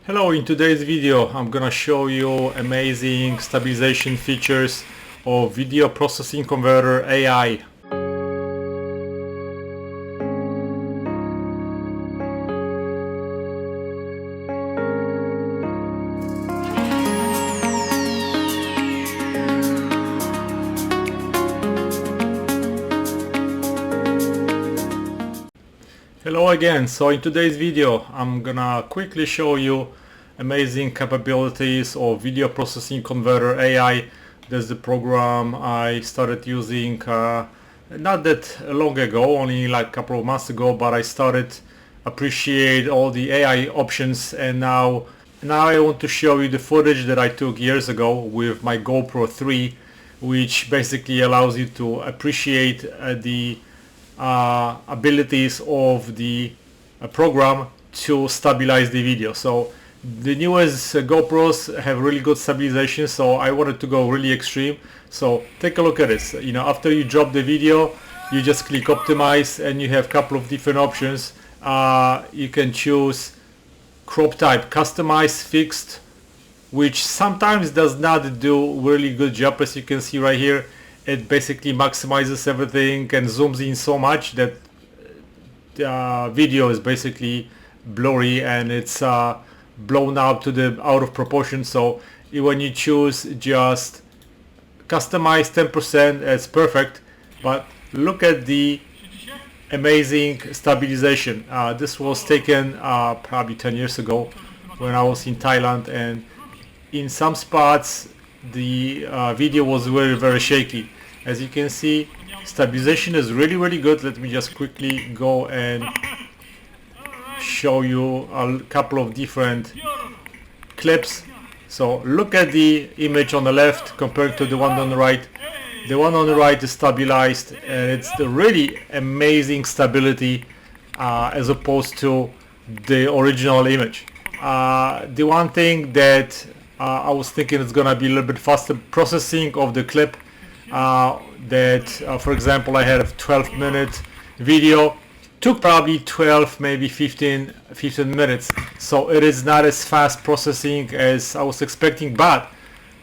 Hello, in today's video I'm gonna show you amazing stabilization features of Video Processing Converter AI. Hello again. So in today's video I'm gonna quickly show you amazing capabilities of Video Processing Converter AI. That's the program I started using not that long ago, only like a couple of months ago, but I started appreciate all the AI options, and now I want to show you the footage that I took years ago with my GoPro 3, which basically allows you to appreciate the abilities of the program to stabilize the video. So the newest GoPros have really good stabilization, so I wanted to go really extreme. So take a look at this. After you drop the video, you just click optimize and you have a couple of different options. You can choose crop type, customize, fixed, which sometimes does not do really good job. As you can see right here, it basically maximizes everything and zooms in so much that the video is basically blurry and it's blown out of proportion. So when you choose just customize 10%, it's perfect. But look at the amazing stabilization. This was taken probably 10 years ago when I was in Thailand, and in some spots the video was very shaky. As you can see, stabilization is really good. Let me just quickly go and show you a couple of different clips. So look at the image on the left compared to the one on the right. The one on the right is stabilized, and it's the really amazing stability as opposed to the original image. The one thing that I was thinking is gonna be a little bit faster processing of the clip. For example, I had a 12-minute video, took probably 12, maybe 15 minutes. So it is not as fast processing as I was expecting, but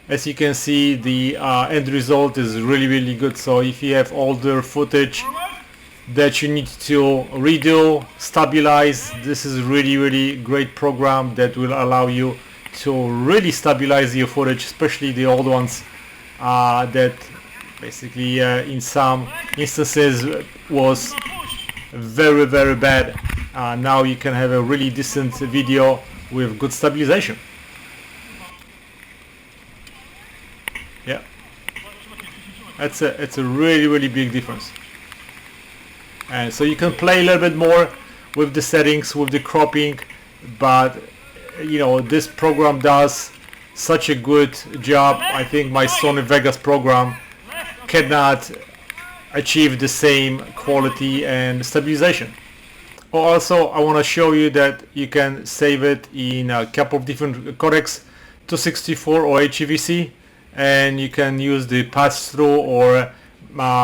as you can see, the end result is really good. So if you have older footage that you need to redo, stabilize, this is really great program that will allow you to really stabilize your footage, especially the old ones that basically in some instances was very bad. Now you can have a really decent video with good stabilization. Yeah, it's a really big difference. And so you can play a little bit more with the settings, with the cropping, but this program does such a good job. I think my Sony Vegas program cannot achieve the same quality and stabilization. Also, I want to show you that you can save it in a couple of different codecs, 264 or HEVC, and you can use the pass-through or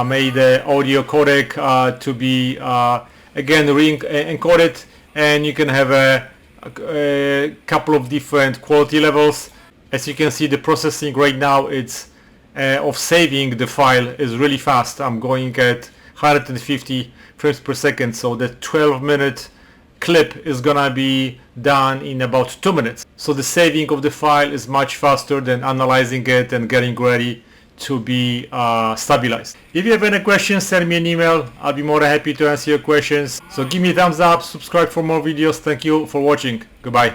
made the audio codec to be again re-encoded, and you can have a couple of different quality levels. As you can see, the processing right now, it's of saving the file is really fast. I'm going at 150 frames per second, so the 12-minute clip is gonna be done in about 2 minutes. So the saving of the file is much faster than analyzing it and getting ready to be stabilized. If you have any questions, send me an email. I'll be more than happy to answer your questions. So give me a thumbs up, subscribe for more videos. Thank you for watching. Goodbye.